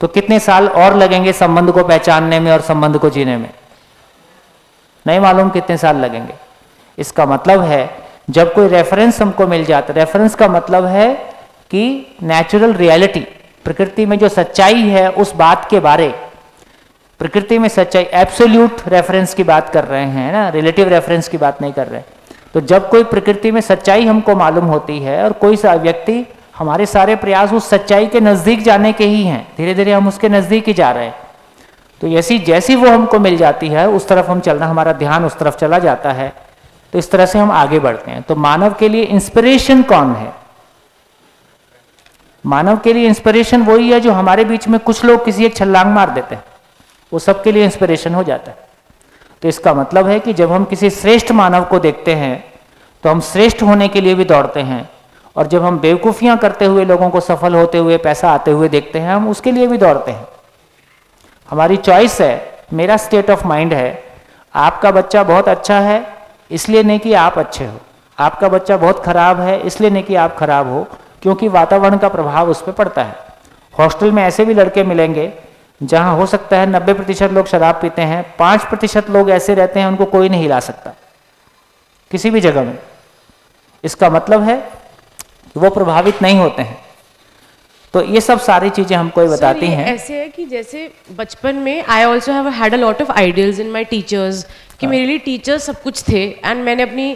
तो कितने साल और लगेंगे संबंध को पहचानने में और संबंध को जीने में? नहीं मालूम कितने साल लगेंगे। इसका मतलब है जब कोई रेफरेंस हमको मिल जाता, रेफरेंस का मतलब है कि नेचुरल रियलिटी, प्रकृति में जो सच्चाई है उस बात के बारे, प्रकृति में सच्चाई, एब्सोल्यूट रेफरेंस की बात कर रहे हैं ना, रिलेटिव रेफरेंस की बात नहीं कर रहे। तो जब कोई प्रकृति में सच्चाई हमको मालूम होती है और कोई सा व्यक्ति, हमारे सारे प्रयास उस सच्चाई के नजदीक जाने के ही हैं, धीरे धीरे हम उसके नजदीक ही जा रहे हैं। तो जैसी वो हमको मिल जाती है उस तरफ हम चलना, हमारा ध्यान उस तरफ चला जाता है, तो इस तरह से हम आगे बढ़ते हैं। तो मानव के लिए इंस्पिरेशन कौन है? मानव के लिए इंस्पिरेशन वही है जो हमारे बीच में कुछ लोग किसी एक छलांग मार देते हैं, वो सबके लिए इंस्पिरेशन हो जाता है। तो इसका मतलब है कि जब हम किसी श्रेष्ठ मानव को देखते हैं तो हम श्रेष्ठ होने के लिए भी दौड़ते हैं, और जब हम बेवकूफ़ियां करते हुए लोगों को सफल होते हुए, पैसा आते हुए देखते हैं, हम उसके लिए भी दौड़ते हैं। हमारी चॉइस है, मेरा स्टेट ऑफ माइंड है। आपका बच्चा बहुत अच्छा है इसलिए नहीं कि आप अच्छे हो, आपका बच्चा बहुत खराब है इसलिए नहीं कि आप खराब हो, क्योंकि वातावरण का प्रभाव उस पर पड़ता है। हॉस्टल में ऐसे भी लड़के मिलेंगे जहां हो सकता है 90% लोग शराब पीते हैं, 5% लोग ऐसे रहते हैं उनको कोई नहीं हिला सकता किसी भी जगह में। इसका मतलब है वो प्रभावित नहीं होते हैं। तो ये सब सारी चीजें हमको ये बताती हैं। ऐसे है कि जैसे बचपन में I also have had a lot of ideals in my teachers, कि मेरे लिए टीचर्स सब कुछ थे, एंड मैंने अपनी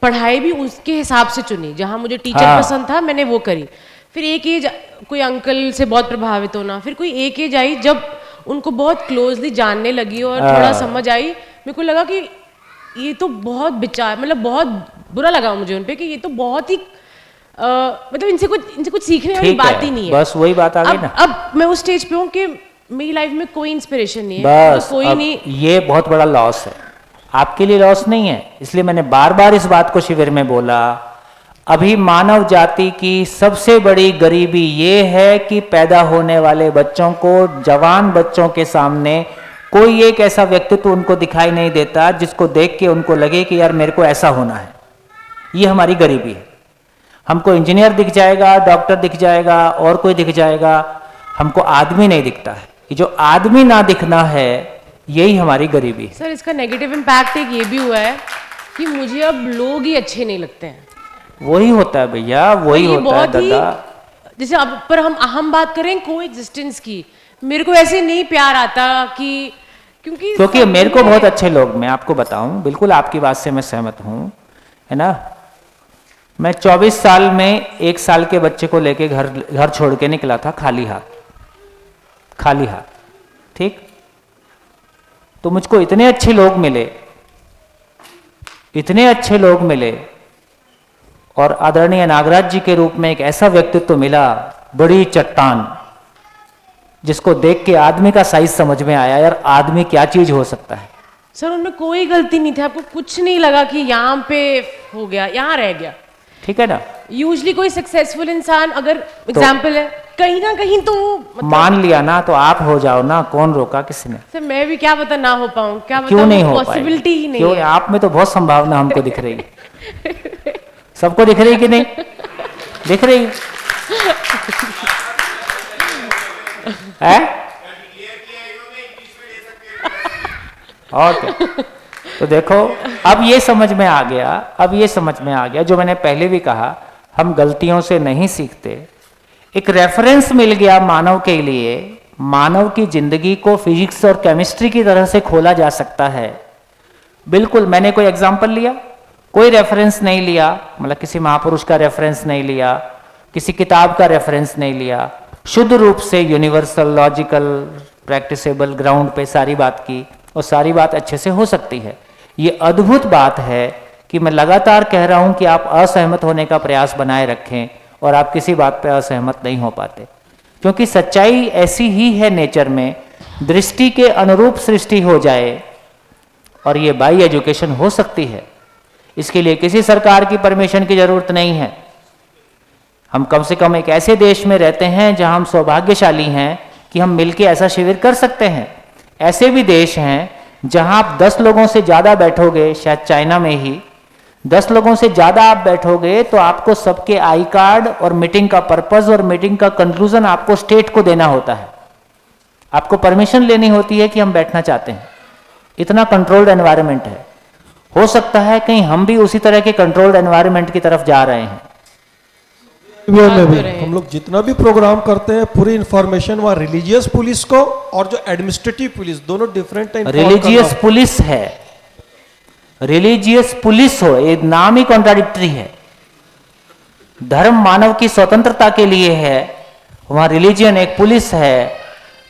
पढ़ाई भी उसके हिसाब से चुनी, जहाँ मुझे टीचर पसंद था मैंने वो करी। फिर एक एज कोई अंकल से बहुत प्रभावित होना, फिर कोई एक एज आई जब उनको बहुत क्लोजली जानने लगी और थोड़ा समझ आई, मेरे को लगा कि ये तो बहुत मतलब बहुत बुरा लगा मुझे उन पे कि ये तो बहुत ही मतलब इनसे कुछ सीखने वाली बात ही नहीं है। बस वही बात आ गई ना। अब मैं उस स्टेज पे हूँ कि मेरी लाइफ में कोई इंस्पिरेशन नहीं है, बस तो कोई नहीं। ये बहुत बड़ा लॉस है, आपके लिए लॉस नहीं है। इसलिए मैंने बार बार इस बात को शिविर में बोला। अभी मानव जाति की सबसे बड़ी गरीबी ये है कि पैदा होने वाले बच्चों को, जवान बच्चों के सामने कोई एक ऐसा व्यक्तित्व उनको दिखाई नहीं देता जिसको देख के उनको लगे कि यार मेरे को ऐसा होना है। ये हमारी गरीबी है। हमको इंजीनियर दिख जाएगा, डॉक्टर दिख जाएगा, और कोई दिख जाएगा, हमको आदमी नहीं दिखता है। ये जो आदमी ना दिखना है यही हमारी गरीबी है। सर इसका नेगेटिव इम्पैक्ट एक ये भी हुआ है कि मुझे अब लोग ही अच्छे नहीं लगते हैं। वही होता है भैया, वही होता है दादा। जैसे अब पर हम बात करें को एग्जिस्टेंस की, मेरे को ऐसे नहीं प्यार आता कि क्योंकि मेरे को बहुत अच्छे लोग, मैं आपको बताऊं, बिल्कुल आपकी बात से मैं सहमत हूं, है ना। मैं 24 साल में 1 साल के बच्चे को लेके घर छोड़ के निकला था खाली हाथ, ठीक। तो मुझको इतने अच्छे लोग मिले, और आदरणीय नागराज जी के रूप में एक ऐसा व्यक्तित्व मिला, बड़ी चट्टान, जिसको देख के आदमी का साइज समझ में आया, यार आदमी क्या चीज हो सकता है। सर उनमें कोई गलती नहीं थी, आपको कुछ नहीं लगा कि यहाँ पे हो गया, यहाँ रह गया, ठीक है ना। यूजली कोई सक्सेसफुल इंसान अगर एग्जाम्पल है कहीं ना कहीं तो मतलब मान लिया ना, तो आप हो जाओ ना, कौन रोका किसी ने। सर मैं भी क्या पता ना हो पाऊं, क्या क्यों नहीं हो पॉसिबिलिटी ही नहीं क्यों है। आप में तो बहुत संभावना हमको दिख रही है। सबको दिख रही कि नहीं दिख रही है? और क्या। तो देखो अब ये समझ में आ गया, जो मैंने पहले भी कहा, हम गलतियों से नहीं सीखते। एक रेफरेंस मिल गया मानव के लिए, मानव की जिंदगी को फिजिक्स और केमिस्ट्री की तरह से खोला जा सकता है। बिल्कुल, मैंने कोई एग्जाम्पल लिया, कोई रेफरेंस नहीं लिया, मतलब किसी महापुरुष का रेफरेंस नहीं लिया, किसी किताब का रेफरेंस नहीं लिया, शुद्ध रूप से यूनिवर्सल, लॉजिकल, प्रैक्टिसेबल ग्राउंड पे सारी बात की, और सारी बात अच्छे से हो सकती है। ये अद्भुत बात है कि मैं लगातार कह रहा हूं कि आप असहमत होने का प्रयास बनाए रखें, और आप किसी बात पे असहमत नहीं हो पाते, क्योंकि सच्चाई ऐसी ही है नेचर में। दृष्टि के अनुरूप सृष्टि हो जाए, और ये बाई एजुकेशन हो सकती है। इसके लिए किसी सरकार की परमिशन की जरूरत नहीं है। हम कम से कम एक ऐसे देश में रहते हैं जहां हम सौभाग्यशाली हैं कि हम मिलके ऐसा शिविर कर सकते हैं। ऐसे भी देश हैं जहां आप 10 लोगों से ज़्यादा बैठोगे, शायद चाइना में ही 10 लोगों से ज़्यादा आप बैठोगे तो आपको सबके आई कार्ड और मीटिंग का पर्पस और मीटिंग का कंक्लूजन आपको स्टेट को देना होता है। आपको परमिशन लेनी होती है कि हम बैठना चाहते हैं। इतना कंट्रोल्ड एनवायरनमेंट है। हो सकता है कहीं हम भी उसी तरह के कंट्रोल्ड एनवायरनमेंट की तरफ जा रहे हैं। में भी हम लोग जितना भी प्रोग्राम करते हैं पूरी इंफॉर्मेशन वहाँ रिलीजियस पुलिस को और जो एडमिनिस्ट्रेटिव पुलिस दोनों डिफरेंट है। रिलीजियस पुलिस है, रिलीजियस पुलिस हो, ये नाम ही कॉन्ट्राडिक्टरी है। धर्म मानव की स्वतंत्रता के लिए है, वहां रिलीजियन एक पुलिस है।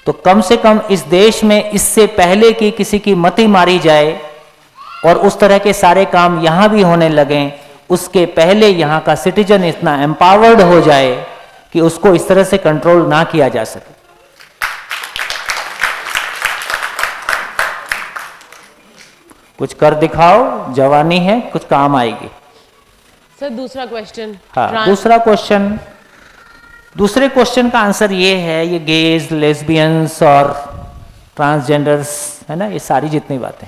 तो कम से कम इस देश में इससे पहले कि किसी की मति मारी जाए और उस तरह के सारे काम यहां भी होने लगें, उसके पहले यहां का सिटीजन इतना एम्पावर्ड हो जाए कि उसको इस तरह से कंट्रोल ना किया जा सके। कुछ कर दिखाओ, जवानी है, कुछ काम आएगी। सर दूसरा क्वेश्चन। हाँ, दूसरे क्वेश्चन का आंसर ये है, ये गेज, लेस्बियंस और ट्रांसजेंडर्स है ना, ये सारी जितनी बातें,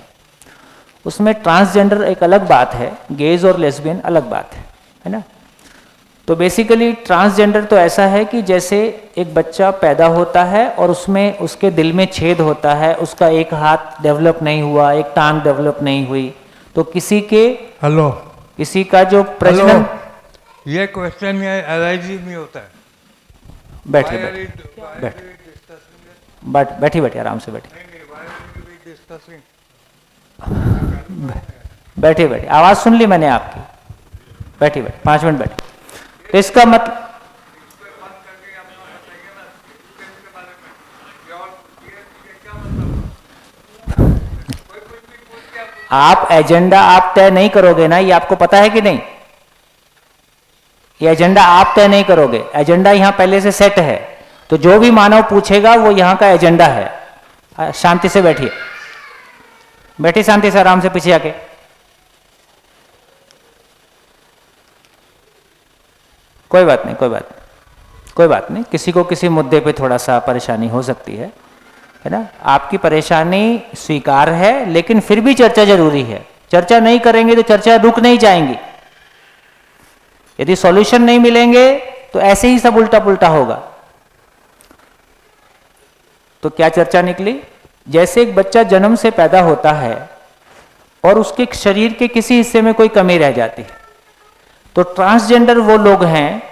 उसमें ट्रांसजेंडर एक अलग बात है, गेज और लेस्बियन अलग बात है ना। तो बेसिकली ट्रांसजेंडर तो ऐसा है कि जैसे एक बच्चा पैदा होता है और उसमें उसके दिल में छेद होता है, उसका एक हाथ डेवलप नहीं हुआ, एक टांग डेवलप नहीं हुई, तो किसी के किसी का जो प्रजनन, ये क्वेश्चन में एलआईजी में होता है। बैठिए बैठिए आराम से बैठिए, बैठिए आवाज सुन ली मैंने आपकी, बैठिए 5 मिनट बैठिए। तो इसका मतलब आप एजेंडा आप तय नहीं करोगे ना, ये आपको पता है कि नहीं? ये एजेंडा आप तय नहीं करोगे, एजेंडा यहां पहले से सेट है। तो जो भी मानव पूछेगा वो यहां का एजेंडा है। शांति से बैठिए, बैठिए शांति से, आराम से पीछे आके। कोई बात नहीं, कोई बात नहीं, किसी को किसी मुद्दे पे थोड़ा सा परेशानी हो सकती है ना। आपकी परेशानी स्वीकार है, लेकिन फिर भी चर्चा जरूरी है। चर्चा नहीं करेंगे तो चर्चा रुक नहीं जाएंगी। यदि सॉल्यूशन नहीं मिलेंगे तो ऐसे ही सब उल्टा पुल्टा होगा। तो क्या चर्चा निकली? जैसे एक बच्चा जन्म से पैदा होता है और उसके शरीर के किसी हिस्से में कोई कमी रह जाती है, तो ट्रांसजेंडर वो लोग हैं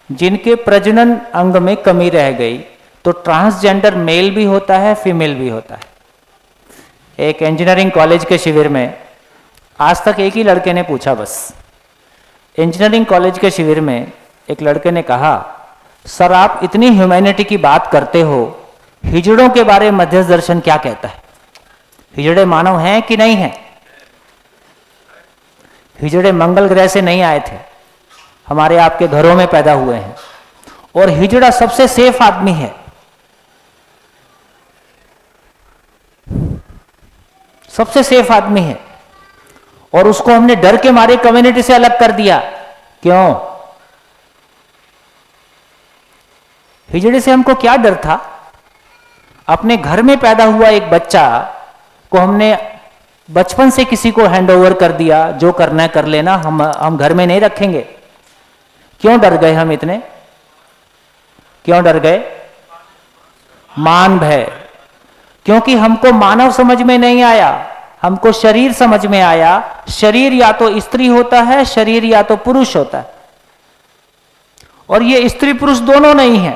जिनके प्रजनन अंग में कमी रह गई। तो ट्रांसजेंडर मेल भी होता है, फीमेल भी होता है। एक इंजीनियरिंग कॉलेज के शिविर में आज तक एक ही लड़के ने पूछा, बस इंजीनियरिंग कॉलेज के शिविर में एक लड़के ने कहा, सर आप इतनी ह्यूमैनिटी की बात करते हो, हिजड़ों के बारे में मध्यस्थ दर्शन क्या कहता है? हिजड़े मानव हैं कि नहीं हैं? हिजड़े मंगल ग्रह से नहीं आए थे, हमारे आपके घरों में पैदा हुए हैं। और हिजड़ा सबसे सेफ आदमी है, सबसे सेफ आदमी है, और उसको हमने डर के मारे कम्युनिटी से अलग कर दिया। क्यों? हिजड़े से हमको क्या डर था? अपने घर में पैदा हुआ एक बच्चा को हमने बचपन से किसी को हैंडओवर कर दिया, जो करना है कर लेना, हम घर में नहीं रखेंगे। क्यों डर गए हम इतने? क्यों डर गए? मान भय। क्योंकि हमको मानव समझ में नहीं आया, हमको शरीर समझ में आया। शरीर या तो स्त्री होता है, शरीर या तो पुरुष होता है, और ये स्त्री पुरुष दोनों नहीं है।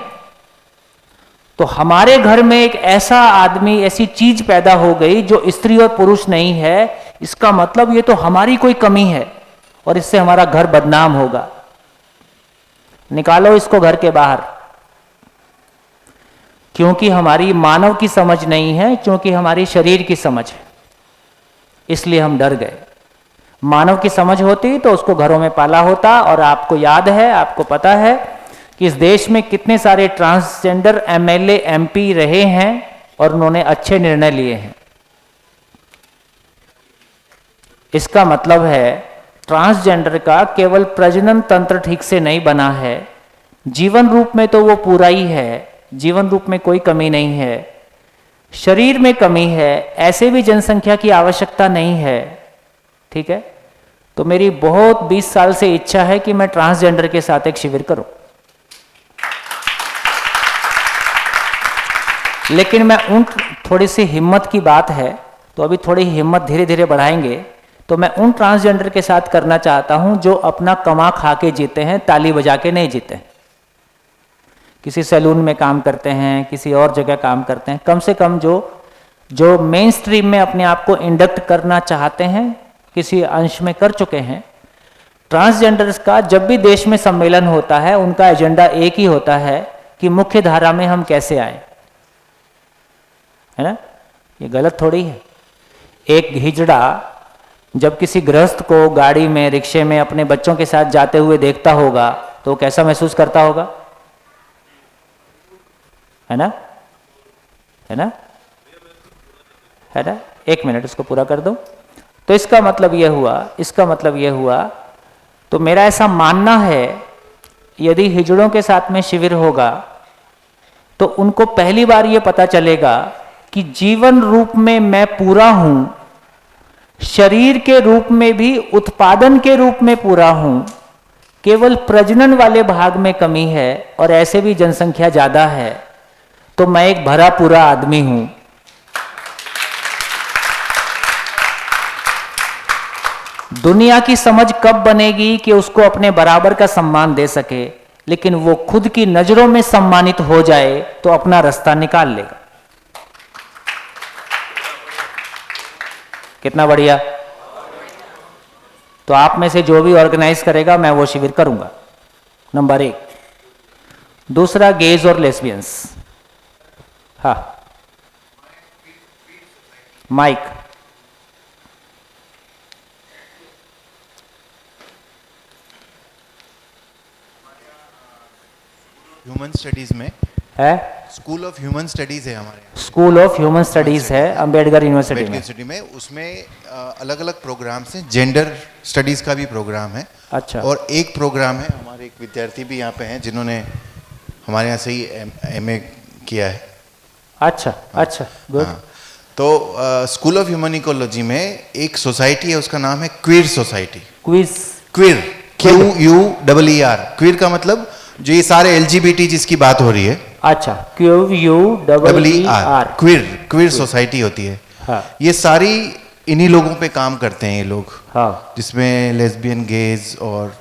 तो हमारे घर में एक ऐसा आदमी, ऐसी चीज पैदा हो गई जो स्त्री और पुरुष नहीं है। इसका मतलब ये तो हमारी कोई कमी है और इससे हमारा घर बदनाम होगा। निकालो इसको घर के बाहर। क्योंकि हमारी मानव की समझ नहीं है, क्योंकि हमारी शरीर की समझ है, इसलिए हम डर गए। मानव की समझ होती तो उसको घरों में पाला होता। और आपको याद है, आपको पता है कि इस देश में कितने सारे ट्रांसजेंडर एमएलए एमपी रहे हैं और उन्होंने अच्छे निर्णय लिए हैं। इसका मतलब है ट्रांसजेंडर का केवल प्रजनन तंत्र ठीक से नहीं बना है, जीवन रूप में तो वो पूरा ही है, जीवन रूप में कोई कमी नहीं है, शरीर में कमी है, ऐसे भी जनसंख्या की आवश्यकता नहीं है। ठीक है, तो मेरी बहुत 20 साल से इच्छा है कि मैं ट्रांसजेंडर के साथ एक शिविर करूं। लेकिन मैं उन थोड़ी सी हिम्मत की बात है, तो अभी थोड़ी हिम्मत धीरे धीरे बढ़ाएंगे। तो मैं उन ट्रांसजेंडर के साथ करना चाहता हूं जो अपना कमा खा के जीते हैं, ताली बजा के नहीं जीते। किसी सैलून में काम करते हैं, किसी और जगह काम करते हैं, कम से कम जो मेन स्ट्रीम में अपने आप को इंडक्ट करना चाहते हैं, किसी अंश में कर चुके हैं। ट्रांसजेंडर्स का जब भी देश में सम्मेलन होता है, उनका एजेंडा एक ही होता है कि मुख्य धारा में हम कैसे आए, है ना? ये गलत थोड़ी है। एक हिजड़ा जब किसी गृहस्थ को गाड़ी में, रिक्शे में अपने बच्चों के साथ जाते हुए देखता होगा तो कैसा महसूस करता होगा, है ना? है ना? है ना? एक मिनट इसको पूरा कर दो। तो इसका मतलब ये हुआ, तो मेरा ऐसा मानना है यदि हिजड़ों के साथ में शिविर होगा तो उनको पहली बार ये पता चलेगा कि जीवन रूप में मैं पूरा हूं, शरीर के रूप में भी, उत्पादन के रूप में पूरा हूं, केवल प्रजनन वाले भाग में कमी है और ऐसे भी जनसंख्या ज्यादा है, तो मैं एक भरा पूरा आदमी हूं। दुनिया की समझ कब बनेगी कि उसको अपने बराबर का सम्मान दे सके, लेकिन वो खुद की नजरों में सम्मानित हो जाए तो अपना रास्ता निकाल लेगा। कितना बढ़िया। तो आप में से जो भी ऑर्गेनाइज करेगा मैं वो शिविर करूंगा, नंबर 1। दूसरा, गेज और लेस्बियंस। हाँ, माइक। ह्यूमन स्टडीज में है, स्कूल ऑफ ह्यूमन स्टडीज है हमारे यहाँ, स्कूल ऑफ ह्यूमन स्टडीज है अंबेडकर यूनिवर्सिटी में। यूनिवर्सिटी में उसमें अलग अलग प्रोग्राम्स हैं। जेंडर स्टडीज का भी प्रोग्राम है। अच्छा। और एक प्रोग्राम है, हमारे एक विद्यार्थी भी यहाँ पे हैं जिन्होंने हमारे यहाँ से ही एमए किया है। अच्छा अच्छा, गुड। हाँ, तो स्कूल ऑफ ह्यूमन इकोलॉजी में एक सोसाइटी है, उसका नाम है queer society. Quiz. Queer, QUEER। Queer का मतलब जो ये सारे LGBT जिसकी बात हो रही है। अच्छा, QUEER। क्वीर सोसाइटी होती है। हाँ। ये सारी इन्हीं लोगों पे काम करते हैं ये लोग। हाँ। जिसमें लेस्बियन, गेज और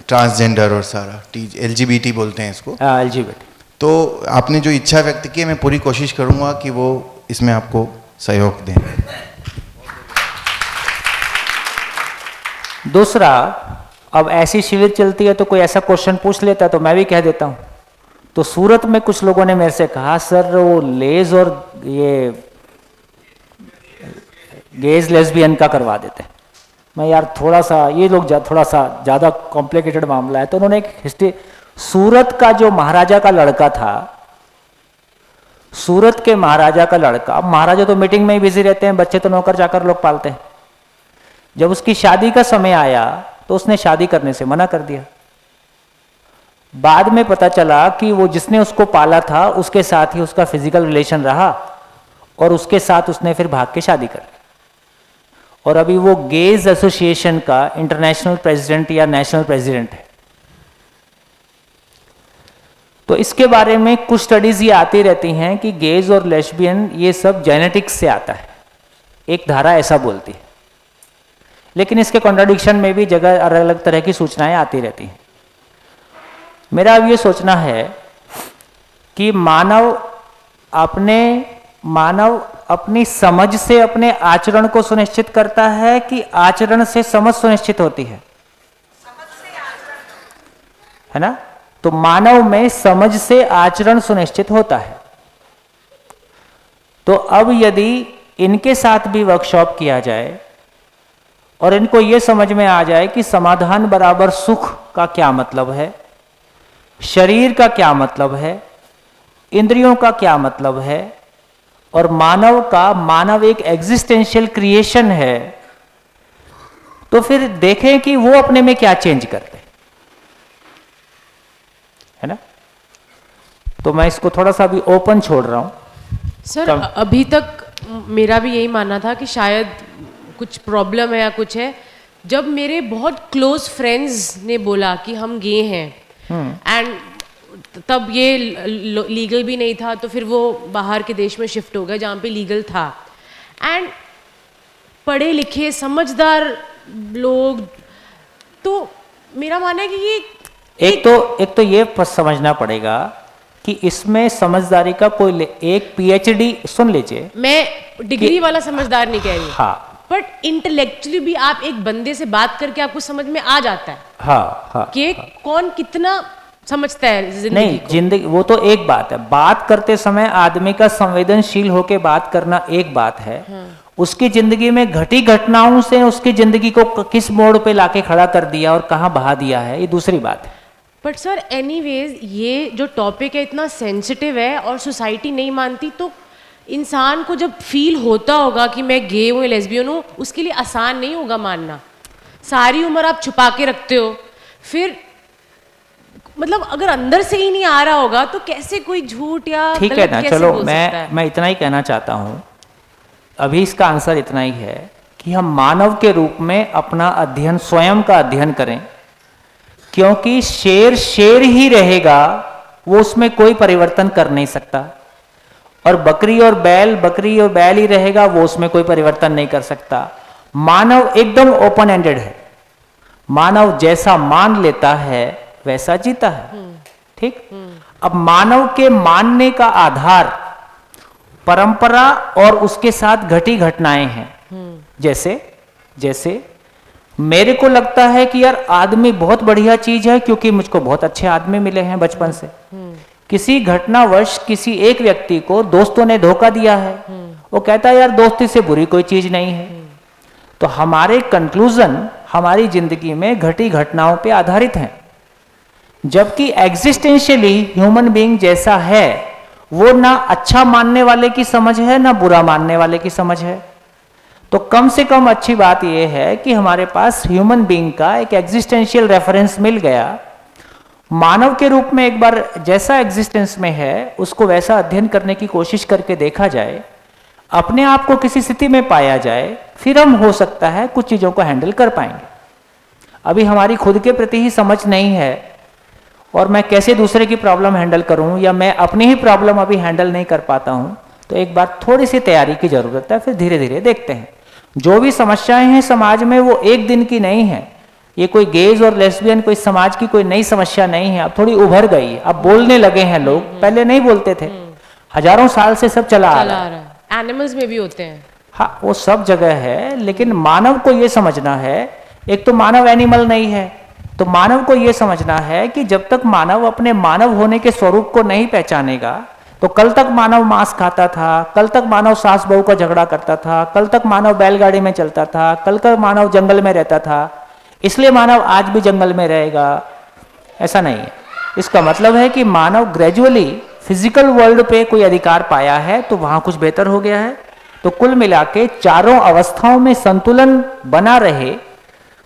ट्रांसजेंडर और सारा LGBT बोलते हैं इसको। LGBT। तो आपने जो इच्छा व्यक्त की है, मैं पूरी कोशिश करूंगा कि वो इसमें आपको सहयोग दें। दूसरा, अब ऐसी शिविर चलती है तो कोई ऐसा क्वेश्चन पूछ लेता है तो मैं भी कह देता हूं। तो सूरत में कुछ लोगों ने मेरे से कहा, सर वो लेज और ये गेज लेस्बियन का करवा देते। मैं यार थोड़ा सा, ये लोग थोड़ा सा ज़्यादा कॉम्प्लिकेटेड मामला है। तो उन्होंने एक हिस्ट्री, सूरत का जो महाराजा का लड़का था, सूरत के महाराजा का लड़का, अब महाराजा तो मीटिंग में ही बिजी रहते हैं, बच्चे तो नौकर चाकर लोग पालते हैं। जब उसकी शादी का समय आया तो उसने शादी करने से मना कर दिया। बाद में पता चला कि वो जिसने उसको पाला था उसके साथ ही उसका फिजिकल रिलेशन रहा और उसके साथ उसने फिर भाग के शादी कर ली। और अभी वो गेज एसोसिएशन का इंटरनेशनल प्रेसिडेंट या नेशनल प्रेसिडेंट है। तो इसके बारे में कुछ स्टडीज ये आती रहती हैं कि गेज और लेस्बियन ये सब जेनेटिक्स से आता है, एक धारा ऐसा बोलती है। लेकिन इसके कॉन्ट्राडिक्शन में भी जगह अलग अलग तरह की सूचनाएं आती रहती हैं। मेरा अब ये सोचना है कि मानव अपनी समझ से अपने आचरण को सुनिश्चित करता है कि आचरण से समझ सुनिश्चित होती है ना? तो मानव में समझ से आचरण सुनिश्चित होता है। तो अब यदि इनके साथ भी वर्कशॉप किया जाए और इनको ये समझ में आ जाए कि समाधान बराबर सुख का क्या मतलब है, शरीर का क्या मतलब है, इंद्रियों का क्या मतलब है, और मानव एक एग्जिस्टेंशियल क्रिएशन है, तो फिर देखें कि वो अपने में क्या चेंज करते हैं, है ना? तो मैं इसको थोड़ा सा भी ओपन छोड़ रहा हूं। सर, अभी तक मेरा भी यही मानना था कि शायद कुछ प्रॉब्लम है या कुछ है। जब मेरे बहुत क्लोज फ्रेंड्स ने बोला कि हम गे हैं एंड तब ये लीगल भी नहीं था, तो फिर वो बाहर के देश में शिफ्ट हो गए जहाँ पे लीगल था। एंड पढ़े लिखे समझदार लोग, तो मेरा मानना है कि ये एक तो ये समझना पड़ेगा कि इसमें समझदारी का कोई एक पीएचडी, सुन लीजिए, मैं डिग्री वाला समझदार नहीं कह रही, हाँ, बट इंटेलेक्चुअली भी आप एक बंदे से बात करके आपको समझ में आ जाता है हाँ, कि कौन कितना समझता है जिंदगी नहीं, को। जिंदगी वो तो एक बात है, बात करते समय आदमी का संवेदनशील होकर बात करना एक बात है, उसकी जिंदगी में घटी घटनाओं से उसकी जिंदगी को किस मोड़ पे लाके खड़ा कर दिया और कहाँ बहा दिया है, ये दूसरी बात है। बट सर एनीवेज ये जो टॉपिक है इतना सेंसिटिव है और सोसाइटी नहीं मानती, तो इंसान को जब फील होता होगा कि मैं गे हूँ, लेस्बियन हूँ, उसके लिए आसान नहीं होगा मानना। सारी उम्र आप छुपा के रखते हो, फिर मतलब अगर अंदर से ही नहीं आ रहा होगा तो कैसे कोई झूठ या ठीक है गलत ना, कैसे चलो बोल सकता है? मैं इतना ही कहना चाहता हूँ, अभी इसका आंसर इतना ही है कि हम मानव के रूप में अपना अध्ययन, स्वयं का अध्ययन करें, क्योंकि शेर शेर ही रहेगा, वो उसमें कोई परिवर्तन कर नहीं सकता, और बकरी और बैल ही रहेगा, वो उसमें कोई परिवर्तन नहीं कर सकता। मानव एकदम ओपन एंडेड है, मानव जैसा मान लेता है वैसा जीता है, ठीक। अब मानव के मानने का आधार परंपरा और उसके साथ घटी घटनाएं हैं। जैसे मेरे को लगता है कि यार आदमी बहुत बढ़िया चीज है, क्योंकि मुझको बहुत अच्छे आदमी मिले हैं बचपन से। किसी घटनावश किसी एक व्यक्ति को दोस्तों ने धोखा दिया है, वो कहता है यार दोस्ती से बुरी कोई चीज नहीं है। तो हमारे कंक्लूजन हमारी जिंदगी में घटी घटनाओं पे आधारित हैं, जबकि एग्जिस्टेंशियली ह्यूमन बीइंग जैसा है वो ना अच्छा मानने वाले की समझ है ना बुरा मानने वाले की समझ है। तो कम से कम अच्छी बात यह है कि हमारे पास ह्यूमन बीइंग का एक एग्जिस्टेंशियल रेफरेंस मिल गया। मानव के रूप में एक बार जैसा एग्जिस्टेंस में है उसको वैसा अध्ययन करने की कोशिश करके देखा जाए, अपने आप को किसी स्थिति में पाया जाए, फिर हम हो सकता है कुछ चीज़ों को हैंडल कर पाएंगे। अभी हमारी खुद के प्रति ही समझ नहीं है और मैं कैसे दूसरे की प्रॉब्लम हैंडल करूं, या मैं अपनी ही प्रॉब्लम अभी हैंडल नहीं कर पाता हूं, तो एक बार थोड़ी सी तैयारी की जरूरत है, फिर धीरे धीरे देखते हैं। जो भी समस्याएं हैं समाज में वो एक दिन की नहीं है, ये कोई गेज और लेस्बियन कोई समाज की कोई नई समस्या नहीं है, अब थोड़ी उभर गई, अब बोलने लगे हैं लोग, पहले नहीं बोलते थे, हजारों साल से सब चला आ रहा है। एनिमल्स में भी होते हैं, हाँ वो सब जगह है, लेकिन मानव को ये समझना है, एक तो मानव एनिमल नहीं है, तो मानव को यह समझना है कि जब तक मानव अपने मानव होने के स्वरूप को नहीं पहचानेगा, तो कल तक मानव मांस खाता था, कल तक मानव सास बहू का झगड़ा करता था, कल तक मानव बैलगाड़ी में चलता था, कल तक मानव जंगल में रहता था, इसलिए मानव आज भी जंगल में रहेगा, ऐसा नहीं है। इसका मतलब है कि मानव ग्रेजुअली फिजिकल वर्ल्ड पे कोई अधिकार पाया है तो वहां कुछ बेहतर हो गया है। तो कुल मिला के चारों अवस्थाओं में संतुलन बना रहे,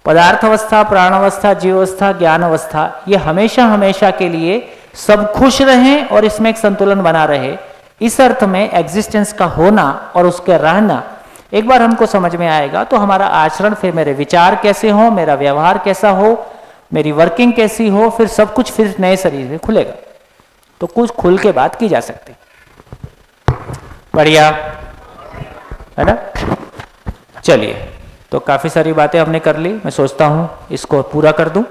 पदार्थ अवस्था, प्राण अवस्था, जीव अवस्था, ज्ञान अवस्था, ये हमेशा हमेशा के लिए सब खुश रहें और इसमें एक संतुलन बना रहे, इस अर्थ में एग्जिस्टेंस का होना और उसके रहना एक बार हमको समझ में आएगा तो हमारा आचरण, फिर मेरे विचार कैसे हो, मेरा व्यवहार कैसा हो, मेरी वर्किंग कैसी हो, फिर सब कुछ फिर नए शरीर में खुलेगा। तो कुछ खुल के बात की जा सकती। बढ़िया है ना। चलिए, तो काफी सारी बातें हमने कर ली, मैं सोचता हूं इसको पूरा कर दूं।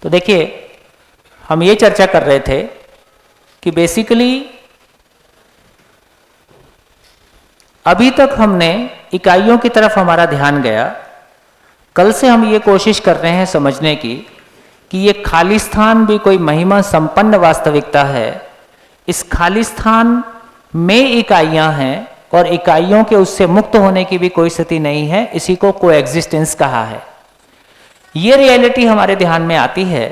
तो देखिए, हम ये चर्चा कर रहे थे कि बेसिकली अभी तक हमने इकाइयों की तरफ हमारा ध्यान गया। कल से हम ये कोशिश कर रहे हैं समझने की कि ये खालिस्तान भी कोई महिमा संपन्न वास्तविकता है। इस खालिस्तान में इकाइयां हैं और इकाइयों के उससे मुक्त होने की भी कोई स्थिति नहीं है, इसी को कोएग्जिस्टेंस कहा है। ये रियलिटी हमारे ध्यान में आती है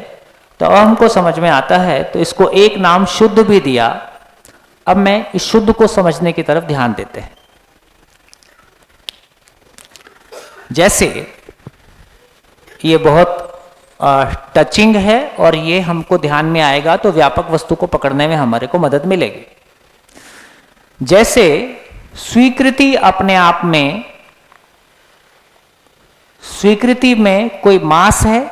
तो अब हमको समझ में आता है, तो इसको एक नाम शुद्ध भी दिया। अब मैं इस शुद्ध को समझने की तरफ ध्यान देते हैं। जैसे ये बहुत टचिंग है और ये हमको ध्यान में आएगा तो व्यापक वस्तु को पकड़ने में हमारे को मदद मिलेगी। जैसे स्वीकृति अपने आप में, स्वीकृति में कोई मास है,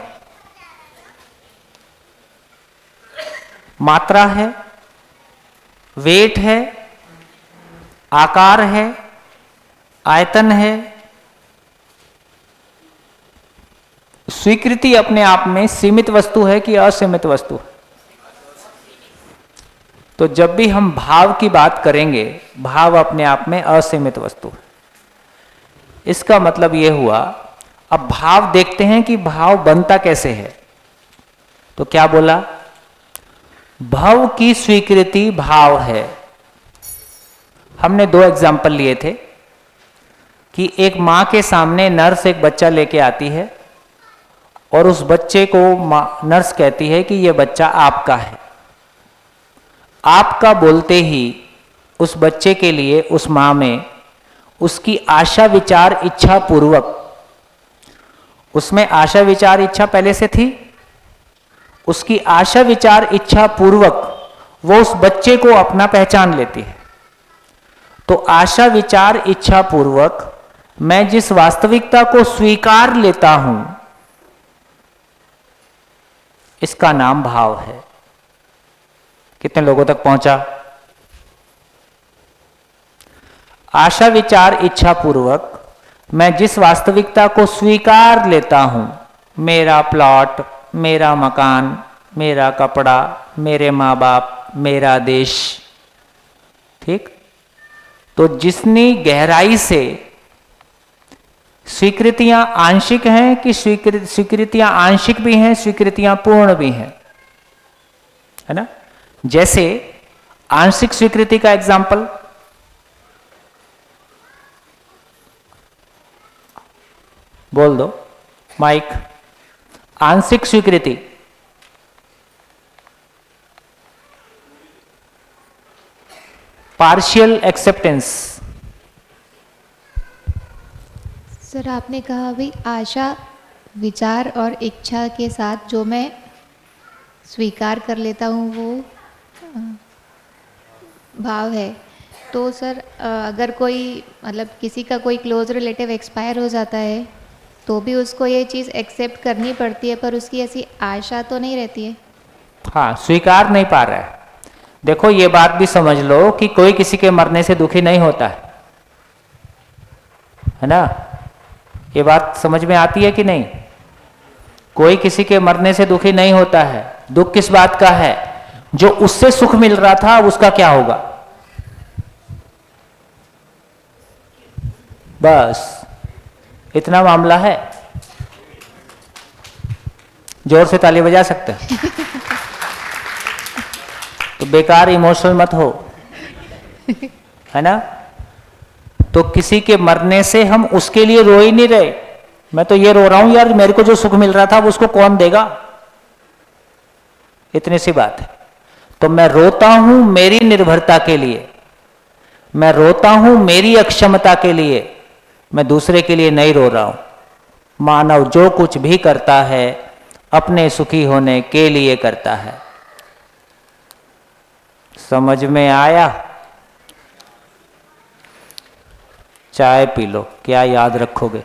मात्रा है, वेट है, आकार है, आयतन है। स्वीकृति अपने आप में सीमित वस्तु है कि असीमित वस्तु है? तो जब भी हम भाव की बात करेंगे, भाव अपने आप में असीमित वस्तु है। इसका मतलब यह हुआ, अब भाव देखते हैं कि भाव बनता कैसे है। तो क्या बोला? भव की स्वीकृति भाव है। हमने 2 एग्जाम्पल लिए थे कि एक मां के सामने नर्स एक बच्चा लेके आती है और उस बच्चे को नर्स कहती है कि यह बच्चा आपका है। आपका बोलते ही उस बच्चे के लिए उस मां में उसकी आशा विचार इच्छा पूर्वक, उसमें आशा विचार इच्छा पहले से थी, उसकी आशा विचार इच्छा पूर्वक वो उस बच्चे को अपना पहचान लेती है। तो आशा विचार इच्छा पूर्वक मैं जिस वास्तविकता को स्वीकार लेता हूं, इसका नाम भाव है। कितने लोगों तक पहुंचा? आशा विचार इच्छा पूर्वक मैं जिस वास्तविकता को स्वीकार लेता हूं, मेरा प्लॉट, मेरा मकान, मेरा कपड़ा, मेरे माँ बाप, मेरा देश, ठीक? तो जितनी गहराई से स्वीकृतियां आंशिक हैं कि स्वीकृतियां आंशिक भी हैं, स्वीकृतियां पूर्ण भी हैं, है ना? जैसे आंशिक स्वीकृति का एग्जाम्पल, बोल दो माइक। आंशिक स्वीकृति, पार्शियल एक्सेप्टेंस। सर आपने कहा अभी आशा विचार और इच्छा के साथ जो मैं स्वीकार कर लेता हूँ वो भाव है। तो सर अगर कोई मतलब किसी का कोई क्लोज रिलेटिव एक्सपायर हो जाता है तो भी उसको ये चीज़ एक्सेप्ट करनी पड़ती है, पर उसकी ऐसी आशा तो नहीं रहती है। हाँ, स्वीकार नहीं पा रहा है। देखो ये बात भी समझ लो कि कोई किसी के मरने से दुखी नहीं होता है ना? ये बात समझ में आती है कि नहीं? कोई किसी के मरने से दुखी नहीं होता है। दुख किस बात का है? जो उससे सुख मिल रहा था उसका क्या होगा? बस इतना मामला है। जोर से ताली बजा सकते हैं। तो बेकार इमोशनल मत हो, है ना? तो किसी के मरने से हम उसके लिए रो ही नहीं रहे। मैं तो ये रो रहा हूं यार, मेरे को जो सुख मिल रहा था वो उसको कौन देगा, इतनी सी बात है। तो मैं रोता हूं मेरी निर्भरता के लिए, मैं रोता हूं मेरी अक्षमता के लिए, मैं दूसरे के लिए नहीं रो रहा हूं। मानव जो कुछ भी करता है अपने सुखी होने के लिए करता है। समझ में आया? चाय पी लो, क्या याद रखोगे?